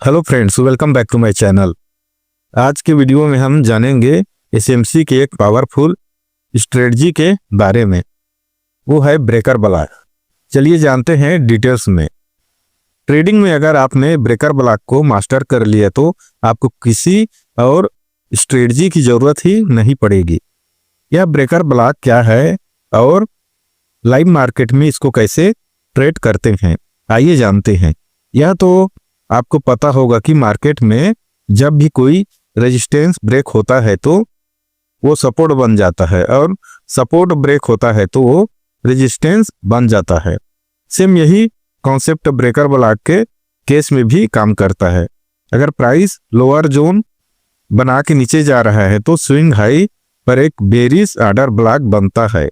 Hello friends, welcome back to my channel. आज के video में हम जानेंगे एसएमसी के एक पावरफुल स्ट्रेटजी के बारे में। वो है ब्रेकर ब्लॉक। चलिए जानते हैं डिटेल्स में। ट्रेडिंग में अगर आपने ब्रेकर ब्लॉक को मास्टर कर लिया तो आपको किसी और स्ट्रेटजी की जरूरत ही नहीं पड़ेगी। यह ब्रेकर ब्लॉक क्या है और लाइव मार्केट में इसको कैसे ट्रेड करते हैं, आइए जानते हैं। यह तो आपको पता होगा कि मार्केट में जब भी कोई रेजिस्टेंस ब्रेक होता है तो वो सपोर्ट बन जाता है और सपोर्ट ब्रेक होता है तो वो रेजिस्टेंस बन जाता है। सेम यही कॉन्सेप्ट ब्रेकर ब्लॉक के केस में भी काम करता है। अगर प्राइस लोअर जोन बना के नीचे जा रहा है तो स्विंग हाई पर एक बेरिश ऑर्डर ब्लॉक बनता है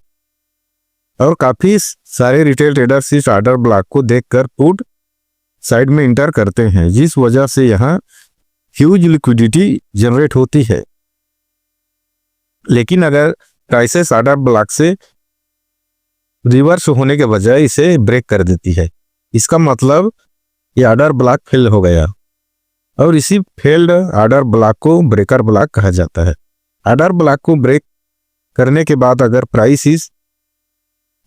और काफी सारे रिटेल ट्रेडर्स इस ऑर्डर ब्लॉक को देखकर पुट साइड में इंटर करते हैं, जिस वजह से यहाँ ह्यूज लिक्विडिटी जनरेट होती है। लेकिन अगर प्राइसेस ऑर्डर ब्लॉक से रिवर्स होने के बजाय इसे ब्रेक कर देती है, इसका मतलब ये ऑर्डर ब्लॉक फेल हो गया और इसी फेल्ड ऑर्डर ब्लॉक को ब्रेकर ब्लॉक कहा जाता है। ऑर्डर ब्लॉक को ब्रेक करने के बाद अगर प्राइस इस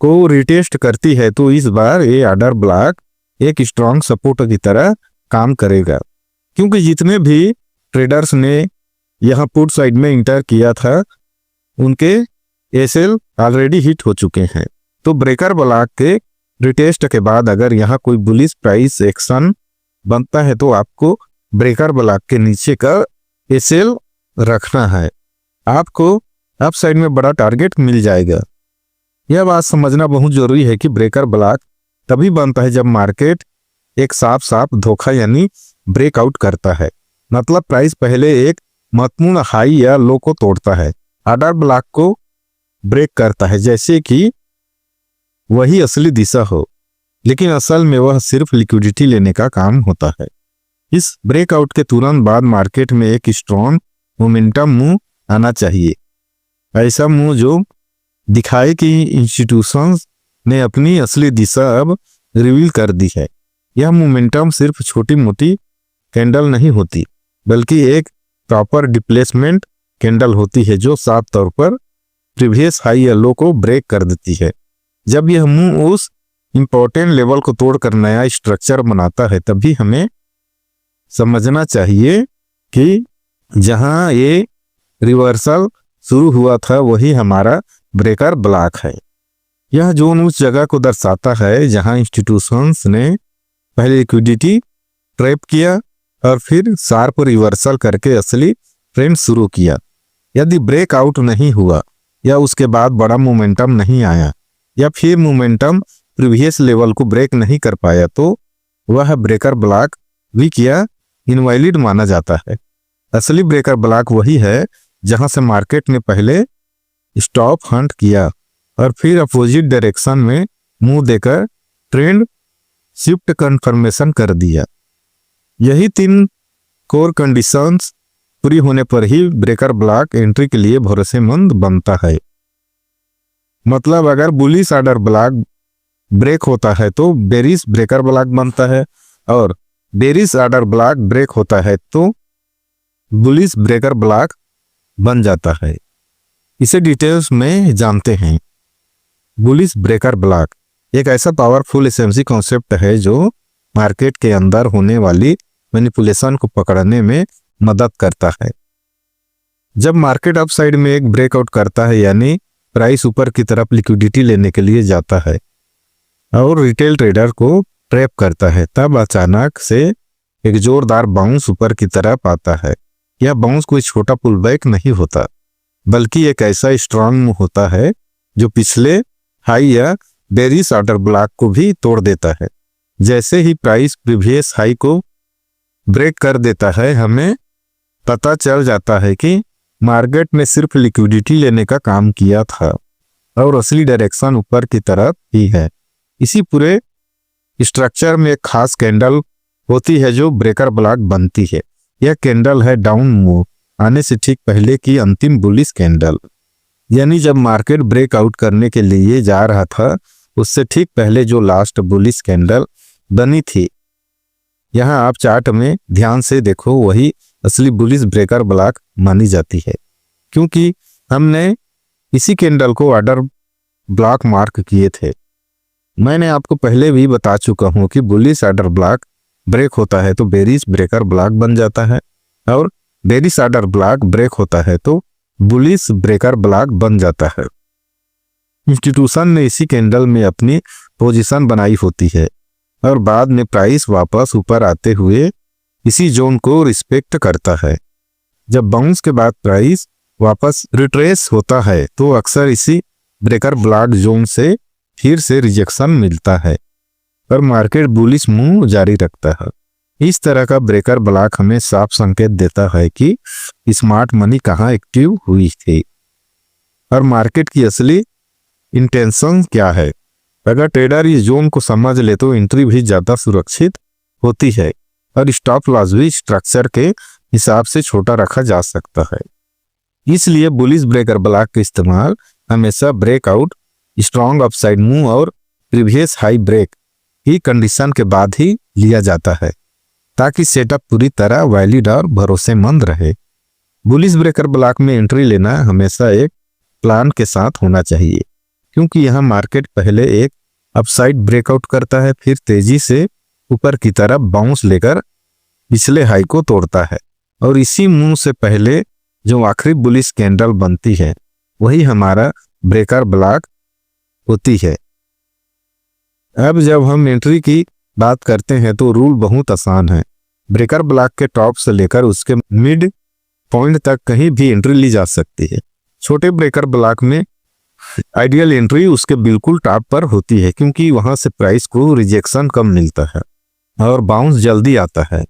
को रिटेस्ट करती है तो इस बार ये ऑर्डर ब्लॉक एक स्ट्रॉन्ग सपोर्ट की तरह काम करेगा, क्योंकि जितने भी ट्रेडर्स ने यहां पुट साइड में इंटर किया था उनके एसएल ऑलरेडी हिट हो चुके हैं। तो ब्रेकर ब्लॉक के रिटेस्ट के बाद अगर यहां कोई बुलिश प्राइस एक्शन बनता है तो आपको ब्रेकर ब्लॉक के नीचे का एसएल रखना है, आपको अप साइड में बड़ा टारगेट मिल जाएगा। यह बात समझना बहुत जरूरी है कि ब्रेकर ब्लॉक तभी बनता है जब मार्केट एक साफ धोखा यानी ब्रेकआउट करता है, मतलब प्राइस पहले एक महत्वपूर्ण हाई या लो को तोड़ता है, ऑर्डर ब्लॉक को ब्रेक करता है जैसे कि वही असली दिशा हो, लेकिन असल में वह सिर्फ लिक्विडिटी लेने का काम होता है। इस ब्रेकआउट के तुरंत बाद मार्केट में एक स्ट्रॉन्ग मोमेंटम मूव आना चाहिए, ऐसा मूव जो दिखाए कि इंस्टीट्यूशंस ने अपनी असली दिशा अब रिवील कर दी है। यह मोमेंटम सिर्फ छोटी मोटी कैंडल नहीं होती, बल्कि एक प्रॉपर डिप्लेसमेंट कैंडल होती है जो साफ तौर पर प्रीवियस हाई या लो को ब्रेक कर देती है। जब यह मूव उस इंपॉर्टेंट लेवल को तोड़कर नया स्ट्रक्चर बनाता है तभी हमें समझना चाहिए कि जहां ये रिवर्सल शुरू हुआ था वही हमारा ब्रेकर ब्लॉक है। यह जोन उस जगह को दर्शाता है जहां इंस्टीट्यूशंस ने पहले लिक्विडिटी ट्रैप किया और फिर शार्प रिवर्सल करके असली ट्रेंड शुरू किया। यदि ब्रेकआउट नहीं हुआ या उसके बाद बड़ा मोमेंटम नहीं आया या फिर मोमेंटम प्रीवियस लेवल को ब्रेक नहीं कर पाया तो वह ब्रेकर ब्लॉक वीक या इनवैलिड माना जाता है। असली ब्रेकर ब्लॉक वही है जहां से मार्केट ने पहले स्टॉप हंट किया और फिर अपोजिट डायरेक्शन में मूव देकर ट्रेंड शिफ्ट कंफर्मेशन कर दिया। यही 3 कोर कंडीशंस पूरी होने पर ही ब्रेकर ब्लॉक एंट्री के लिए भरोसेमंद बनता है। मतलब अगर बुलिश ऑर्डर ब्लॉक ब्रेक होता है तो बेरिश ब्रेकर ब्लॉक बनता है और बेरिश ऑर्डर ब्लॉक ब्रेक होता है तो बुलिश ब्रेकर ब्लॉक बन जाता है। इसे डिटेल्स में जानते हैं। बुलिश ब्रेकर ब्लॉक एक ऐसा पावरफुल एसएमसी कॉन्सेप्ट है जो मार्केट के अंदर होने वाली मैनिपुलेशन को पकड़ने में मदद करता है। जब मार्केट अप साइड में एक ब्रेकआउट करता है यानी प्राइस ऊपर की तरफ लिक्विडिटी लेने के लिए जाता है और रिटेल ट्रेडर को ट्रैप करता है, तब अचानक से एक जोरदार बाउंस ऊपर की तरफ आता है। यह बाउंस कोई छोटा पुल बैक नहीं होता, बल्कि एक ऐसा स्ट्रॉन्ग मूव होता है जो पिछले हाई या बेरिश ऑर्डर ब्लॉक को भी तोड़ देता है। जैसे ही प्राइस प्रीवियस हाई को ब्रेक कर देता है हमें पता चल जाता है कि मार्केट ने सिर्फ लिक्विडिटी लेने का काम किया था और असली डायरेक्शन ऊपर की तरफ ही है। इसी पूरे स्ट्रक्चर में एक खास कैंडल होती है जो ब्रेकर ब्लॉक बनती है। यह कैंडल है डाउन मूव आने से ठीक पहले की अंतिम बुलिश कैंडल, यानी जब मार्केट ब्रेकआउट करने के लिए जा रहा था उससे ठीक पहले जो लास्ट बुलिश कैंडल बनी थी यहाँ आप चार्ट में ध्यान से देखो, वही असली बुलिश ब्रेकर ब्लॉक मानी जाती है, क्योंकि हमने इसी कैंडल को ऑर्डर ब्लॉक मार्क किए थे। मैंने आपको पहले भी बता चुका हूं कि बुलिश ऑर्डर ब्लॉक ब्रेक होता है तो बेरिश ब्रेकर ब्लॉक बन जाता है, और बेरिश ऑर्डर ब्लॉक ब्रेक होता है तो बुलिश ब्रेकर ब्लॉक बन जाता है। इंस्टीट्यूशन ने इसी कैंडल में अपनी पोजीशन बनाई होती है और बाद में प्राइस वापस ऊपर आते हुए इसी जोन को रिस्पेक्ट करता है। जब बाउंस के बाद प्राइस वापस रिट्रेस होता है तो अक्सर इसी ब्रेकर ब्लॉक जोन से फिर से रिजेक्शन मिलता है और मार्केट बुलिश मूव जारी रखता है। इस तरह का ब्रेकर ब्लॉक हमें साफ संकेत देता है कि स्मार्ट मनी कहाँ एक्टिव हुई थी और मार्केट की असली इंटेंशन क्या है। अगर ट्रेडर इस जोन को समझ ले तो एंट्री भी ज्यादा सुरक्षित होती है और स्टॉप लॉस भी स्ट्रक्चर के हिसाब से छोटा रखा जा सकता है। इसलिए बुलिश ब्रेकर ब्लॉक का इस्तेमाल हमेशा ब्रेकआउट, स्ट्रॉन्ग अपसाइड मूव और प्रीवियस हाई ब्रेक की कंडीशन के बाद ही लिया जाता है, ताकि सेटअप पूरी तरह वैलिड और भरोसेमंद रहे। बुलिश ब्रेकर ब्लॉक में एंट्री लेना हमेशा एक प्लान के साथ होना चाहिए, क्योंकि यहाँ मार्केट पहले एक अपसाइड ब्रेकआउट करता है, फिर तेजी से ऊपर की तरफ बाउंस लेकर पिछले हाई को तोड़ता है और इसी मूव से पहले जो आखिरी बुलिश कैंडल बनती है वही हमारा ब्रेकर ब्लॉक होती है। अब जब हम एंट्री की बात करते हैं तो रूल बहुत आसान है। ब्रेकर ब्लॉक के टॉप से लेकर उसके मिड पॉइंट तक कहीं भी एंट्री ली जा सकती है। छोटे ब्रेकर ब्लॉक में आइडियल एंट्री उसके बिल्कुल टॉप पर होती है, क्योंकि वहां से प्राइस को रिजेक्शन कम मिलता है और बाउंस जल्दी आता है।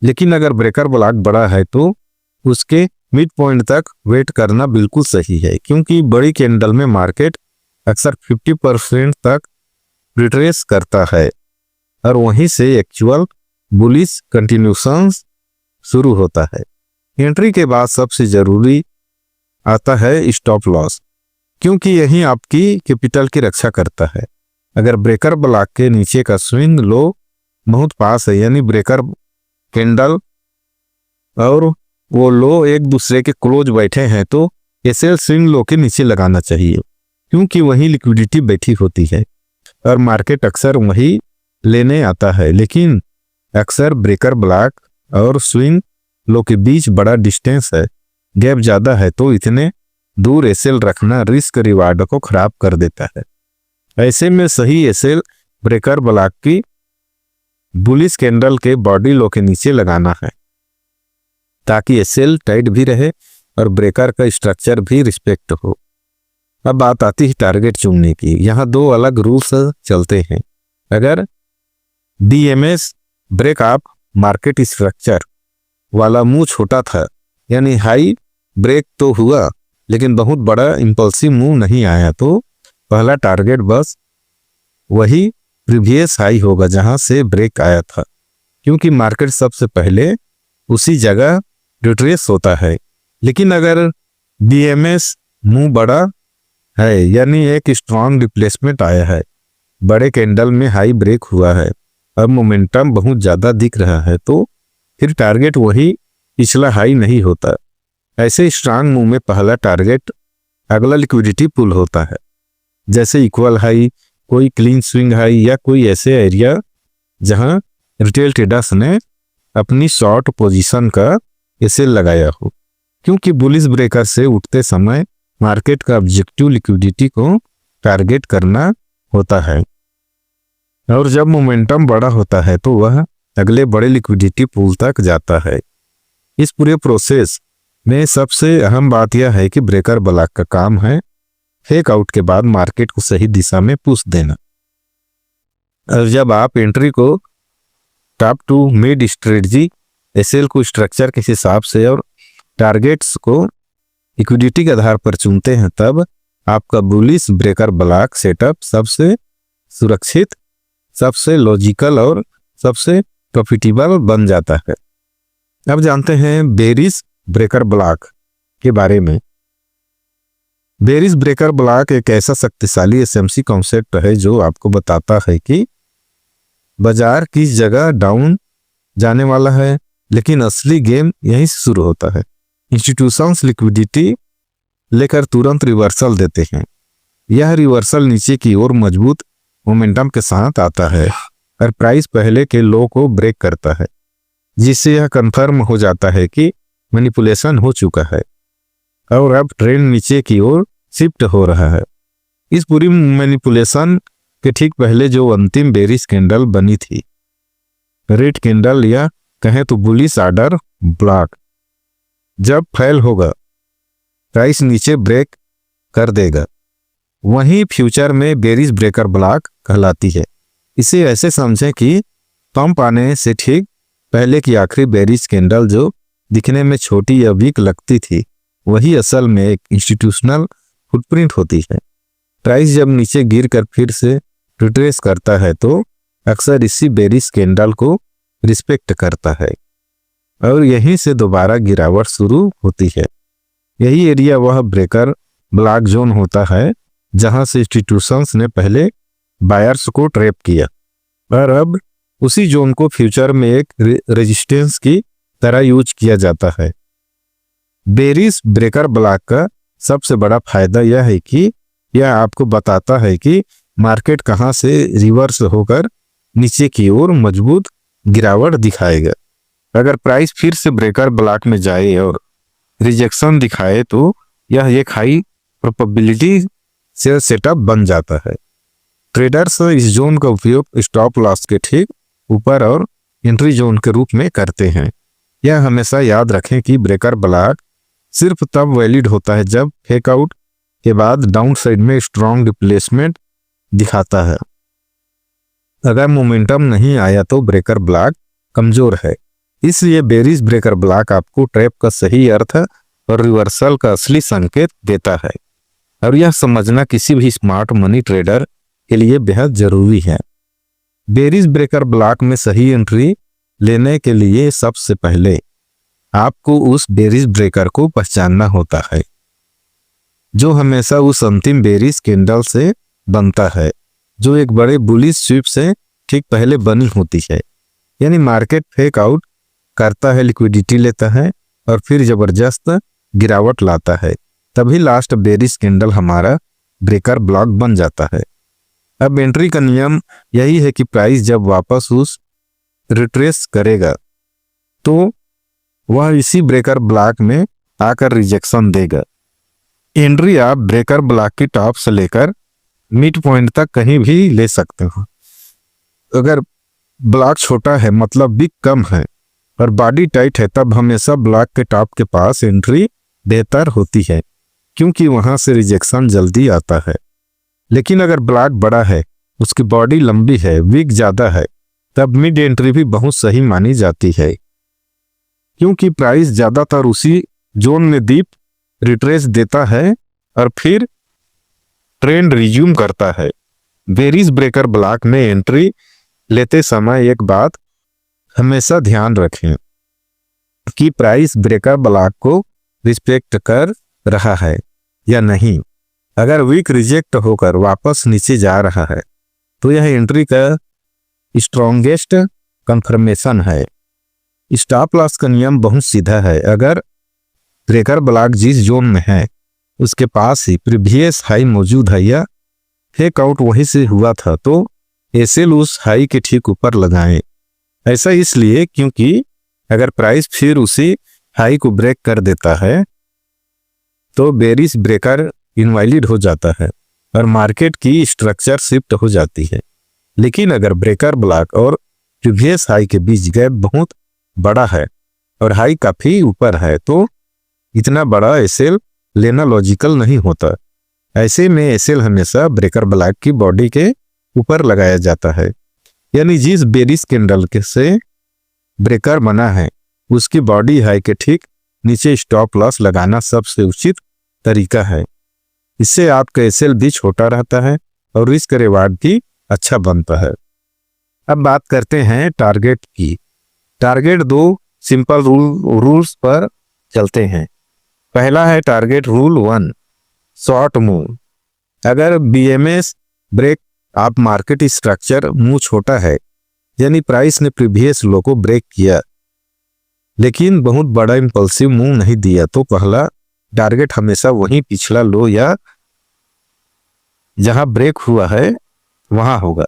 लेकिन अगर ब्रेकर ब्लॉक बड़ा है तो उसके मिड पॉइंट तक वेट करना बिल्कुल सही है, क्योंकि बड़ी कैंडल में मार्केट अक्सर 50% तक रिट्रेस करता है और वहीं से एक्चुअल बुलिश कंटिन्यूशन शुरू होता है। एंट्री के बाद सबसे जरूरी आता है स्टॉप लॉस, क्योंकि यही आपकी कैपिटल की रक्षा करता है। अगर ब्रेकर ब्लॉक के नीचे का स्विंग लो बहुत पास है, यानी ब्रेकर कैंडल और वो लो एक दूसरे के क्लोज बैठे हैं, तो एसएल स्विंग लो के नीचे लगाना चाहिए, क्योंकि वही लिक्विडिटी बैठी होती है और मार्केट अक्सर वही लेने आता है। लेकिन अक्सर ब्रेकर ब्लॉक और स्विंग लो के बीच बड़ा डिस्टेंस है, गैप ज्यादा है, तो इतने दूर एसएल रखना रिस्क रिवार्ड को खराब कर देता है। ऐसे में सही एसएल ब्रेकर ब्लॉक की बुलिश कैंडल के बॉडी लो के नीचे लगाना है, ताकि एसएल टाइट भी रहे और ब्रेकर का स्ट्रक्चर भी रिस्पेक्ट हो। अब बात आती है टारगेट चुनने की। यहाँ दो अलग रूल्स चलते हैं। अगर बीएमएस ब्रेक आप मार्केट स्ट्रक्चर वाला मूव छोटा था, यानी हाई ब्रेक तो हुआ लेकिन बहुत बड़ा इंपल्सिव मूव नहीं आया, तो पहला टारगेट बस वही प्रीवियस हाई होगा जहां से ब्रेक आया था, क्योंकि मार्केट सबसे पहले उसी जगह रिट्रेस होता है। लेकिन अगर बीएमएस मूव बड़ा है, यानी एक स्ट्रॉन्ग रिप्लेसमेंट आया है, बड़े कैंडल में हाई ब्रेक हुआ है और मोमेंटम बहुत ज्यादा दिख रहा है, तो फिर टारगेट वही पिछला हाई नहीं होता। ऐसे स्ट्रांग मूव में पहला टारगेट अगला लिक्विडिटी पुल होता है, जैसे इक्वल हाई, कोई क्लीन स्विंग हाई या कोई ऐसे एरिया जहां रिटेल ट्रेडर्स ने अपनी शॉर्ट पोजीशन का एसएल लगाया हो, क्योंकि बुलिश ब्रेकर से उठते समय मार्केट का ऑब्जेक्टिव लिक्विडिटी को टारगेट करना होता है और जब मोमेंटम बड़ा होता है तो वह अगले बड़े लिक्विडिटी पुल तक जाता है। इस पूरे प्रोसेस में सबसे अहम बात यह है कि ब्रेकर ब्लॉक का काम है फेक आउट के बाद मार्केट को सही दिशा में पुश देना। और जब आप एंट्री को top to mid strategy SL को स्ट्रक्चर के हिसाब से और टारगेट्स को लिक्विडिटी के आधार पर चुनते हैं, तब आपका बुलिश ब्रेकर ब्लॉक सेटअप सबसे सुरक्षित, सबसे लॉजिकल और सबसे प्रॉफिटेबल बन जाता है। अब जानते हैं बेरिश ब्रेकर ब्लॉक के बारे में। बेरिश ब्रेकर ब्लॉक एक ऐसा शक्तिशाली एसएमसी कॉन्सेप्ट है जो आपको बताता है कि बाजार किस जगह डाउन जाने वाला है, लेकिन असली गेम यहीं से शुरू होता है। इंस्टीट्यूशंस लिक्विडिटी लेकर तुरंत रिवर्सल देते हैं। यह रिवर्सल नीचे की ओर मजबूत मोमेंटम के साथ आता है और प्राइस पहले के लो को ब्रेक करता है, जिससे यह कंफर्म हो जाता है कि मैनिपुलेशन हो चुका है और अब ट्रेंड नीचे की ओर शिफ्ट हो रहा है। इस पूरी मैनिपुलेशन के ठीक पहले जो अंतिम बेरिश कैंडल बनी थी, रेड कैंडल या कहें तो बुलिश ऑर्डर ब्लॉक, जब फेल होगा प्राइस नीचे ब्रेक कर देगा, वहीं फ्यूचर में बेरिश ब्रेकर ब्लॉक कहलाती है। इसे ऐसे समझें कि पंप आने से ठीक पहले की आखिरी बेरिश कैंडल जो दिखने में छोटी या वीक लगती थी, वही असल में एक इंस्टीट्यूशनल फुटप्रिंट होती है। प्राइस जब नीचे गिर कर फिर से रिट्रेस करता है तो अक्सर इसी बेरिश कैंडल को रिस्पेक्ट करता है और यहीं से दोबारा गिरावट शुरू होती है। यही एरिया वह ब्रेकर ब्लॉक जोन होता है जहां से इंस्टीट्यूशंस ने पहले बायर्स को ट्रैप किया और अब उसी जोन को फ्यूचर में एक रेजिस्टेंस की तरह यूज किया जाता है। बेरिश ब्रेकर ब्लॉक का सबसे बड़ा फायदा यह है कि यह आपको बताता है कि मार्केट कहां से रिवर्स होकर नीचे की ओर मजबूत गिरावट दिखाएगा। अगर प्राइस फिर से ब्रेकर ब्लॉक में जाए और रिजेक्शन दिखाए तो यह एक हाई प्रोबेबिलिटी से सेटअप बन जाता है। ट्रेडर्स इस जोन का उपयोग स्टॉप लॉस के ठीक ऊपर और एंट्री जोन के रूप में करते हैं। यह हमेशा याद रखें कि ब्रेकर ब्लॉक सिर्फ तब वैलिड होता है जब फेकआउट के बाद डाउन साइड में स्ट्रॉन्ग रिप्लेसमेंट दिखाता है। अगर मोमेंटम नहीं आया तो ब्रेकर ब्लॉक कमजोर है। इसलिए बेरिश ब्रेकर ब्लॉक आपको ट्रैप का सही अर्थ और रिवर्सल का असली संकेत देता है और यह समझना किसी भी स्मार्ट मनी ट्रेडर के लिए बेहद जरूरी है। बेरिश ब्रेकर ब्लॉक में सही एंट्री लेने के लिए सबसे पहले आपको उस बेरिश ब्रेकर को पहचानना होता है जो हमेशा उस अंतिम बेरिश कैंडल से बनता है जो एक बड़े बुलिश स्वीप से ठीक पहले बनी होती है। यानी मार्केट फेक आउट करता है, लिक्विडिटी लेता है और फिर जबरदस्त गिरावट लाता है, तभी लास्ट बेरिश कैंडल हमारा ब्रेकर ब्लॉक बन जाता है। अब एंट्री का नियम यही है कि प्राइस जब वापस उस रिट्रेस करेगा तो वह इसी ब्रेकर ब्लॉक में आकर रिजेक्शन देगा। एंट्री आप ब्रेकर ब्लॉक की टॉप से लेकर मिड पॉइंट तक कहीं भी ले सकते हो। अगर ब्लॉक छोटा है मतलब बिग कम है और बॉडी टाइट है, तब हमेशा ब्लॉक के टॉप के पास एंट्री बेहतर होती है क्योंकि वहां से रिजेक्शन जल्दी आता है। लेकिन अगर ब्लॉक बड़ा है, उसकी बॉडी लंबी है, विक ज्यादा है, तब मिड एंट्री भी बहुत सही मानी जाती है क्योंकि प्राइस ज्यादातर उसी जोन में डीप रिट्रेस देता है और फिर ट्रेंड रिज्यूम करता है। बेरिश ब्रेकर ब्लॉक में एंट्री लेते समय एक बात हमेशा ध्यान रखें कि प्राइस ब्रेकर ब्लॉक को रिस्पेक्ट कर रहा है या नहीं। अगर वीक रिजेक्ट होकर वापस नीचे जा रहा है तो यह एंट्री का स्ट्रॉन्गेस्ट कंफर्मेशन है। स्टॉप लॉस का नियम बहुत सीधा है। अगर ब्रेकर ब्लॉक जिस जोन में है उसके पास ही प्रीवियस हाई मौजूद है या फेक आउट वहीं से हुआ था तो एसएल उस हाई के ठीक ऊपर लगाएं। ऐसा इसलिए क्योंकि अगर प्राइस फिर उसी हाई को ब्रेक कर देता है तो बेरिश ब्रेकर इनवैलिड हो जाता है और मार्केट की स्ट्रक्चर शिफ्ट हो जाती है। लेकिन अगर ब्रेकर ब्लॉक और प्रीवियस हाई के बीच गैप बहुत बड़ा है और हाई काफी ऊपर है तो इतना बड़ा एसएल लेना लॉजिकल नहीं होता। ऐसे में एसएल हमेशा ब्रेकर ब्लॉक की बॉडी के ऊपर लगाया जाता है। यानी जिस बेरिश कैंडल के से ब्रेकर बना है उसकी बॉडी हाई के ठीक नीचे स्टॉप लॉस लगाना सबसे उचित तरीका है। इससे आपका एसएल भी छोटा रहता है और रिस्क रिवार्ड भी अच्छा बनता है। अब बात करते हैं टारगेट की। टारगेट दो सिंपल रूल्स पर चलते हैं। पहला है टारगेट रूल 1, शॉर्ट मूव। अगर बीएमएस ब्रेक आप मार्केट स्ट्रक्चर मूव छोटा है यानी प्राइस ने प्रीवियस लो को ब्रेक किया लेकिन बहुत बड़ा इंपल्सिव मूव नहीं दिया, तो पहला टारगेट हमेशा वही पिछला लो या जहां ब्रेक हुआ है वहां होगा।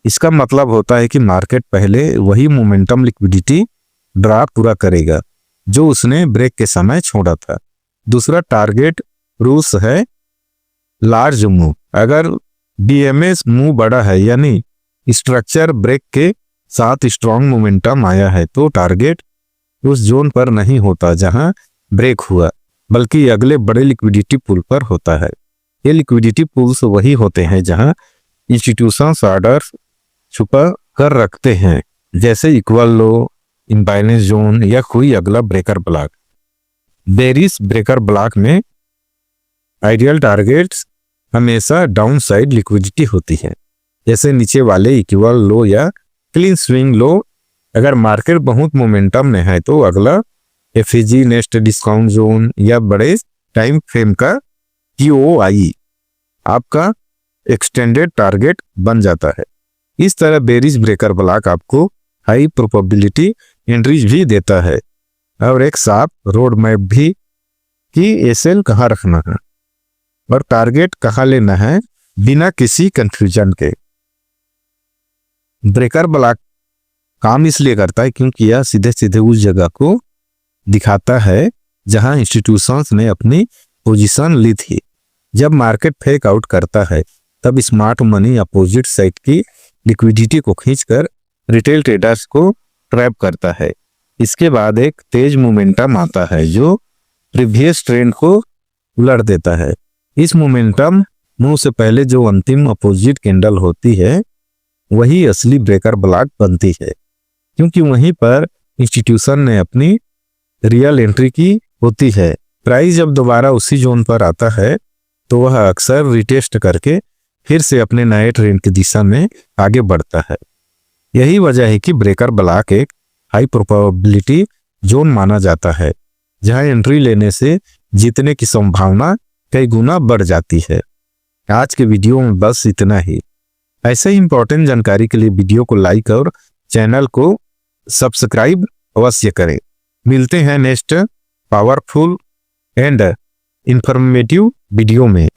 इसका मतलब होता है कि मार्केट पहले वही मोमेंटम लिक्विडिटी ड्रा पूरा करेगा जो उसने ब्रेक के समय छोड़ा था। दूसरा टारगेट रूल्स है लार्ज मूव। अगर डीएमएस मूव बड़ा है यानी स्ट्रक्चर ब्रेक के साथ स्ट्रॉन्ग मोमेंटम आया है तो टारगेट उस जोन पर नहीं होता जहां ब्रेक हुआ, बल्कि अगले बड़े लिक्विडिटी पूल पर होता है। ये लिक्विडिटी पूल्स वही होते हैं जहां इंस्टीट्यूशंस ऑर्डर छुपा कर रखते हैं, जैसे इक्वल लो, इम्बाइलेंस जोन या कोई अगला breaker block. Bearish breaker block में आइडियल टारगेट्स हमेशा डाउन साइड लिक्विडिटी होती है, जैसे नीचे वाले इक्वल लो या क्लीन स्विंग लो। अगर मार्केट बहुत मोमेंटम में है तो अगला एफजी नेक्स्ट डिस्काउंट जोन या बड़े टाइम फ्रेम का QOI आपका एक्सटेंडेड टारगेट बन जाता है। इस तरह बेरिश ब्रेकर ब्लॉक आपको हाई प्रोबेबिलिटी एंट्रीज भी देता है और एक साफ रोड मैप भी कि एसएल कहाँ रखना है और टारगेट कहाँ लेना है बिना किसी कंफ्यूजन के। ब्रेकर ब्लॉक काम इसलिए करता है क्योंकि यह सीधे सीधे उस जगह को दिखाता है जहां इंस्टीट्यूशंस ने अपनी पोजीशन ली थी। जब मार्केट फेक आउट करता है तब स्मार्ट मनी अपोजिट साइड की लिक्विडिटी को खींचकर रिटेल ट्रेडर्स को ट्रैप करता है। इसके बाद एक तेज मोमेंटम आता है जो प्रीवियस ट्रेंड को उलट देता है। इस मोमेंटम मूव से पहले जो अंतिम अपोजिट कैंडल होती है वही असली ब्रेकर ब्लॉक बनती है, क्योंकि वहीं पर इंस्टीट्यूशन ने अपनी रियल एंट्री की होती है। प्राइस जब दोबारा उसी जोन पर आता है तो वह अक्सर रिटेस्ट करके फिर से अपने नए ट्रेंड की दिशा में आगे बढ़ता है। यही वजह है कि ब्रेकर ब्लॉक एक हाई प्रोबेबिलिटी जोन माना जाता है, जहां एंट्री लेने से जीतने की संभावना कई गुना बढ़ जाती है। आज के वीडियो में बस इतना ही। ऐसे ही इंपॉर्टेंट जानकारी के लिए वीडियो को लाइक और चैनल को सब्सक्राइब अवश्य करें। मिलते हैं next powerful and informative video में।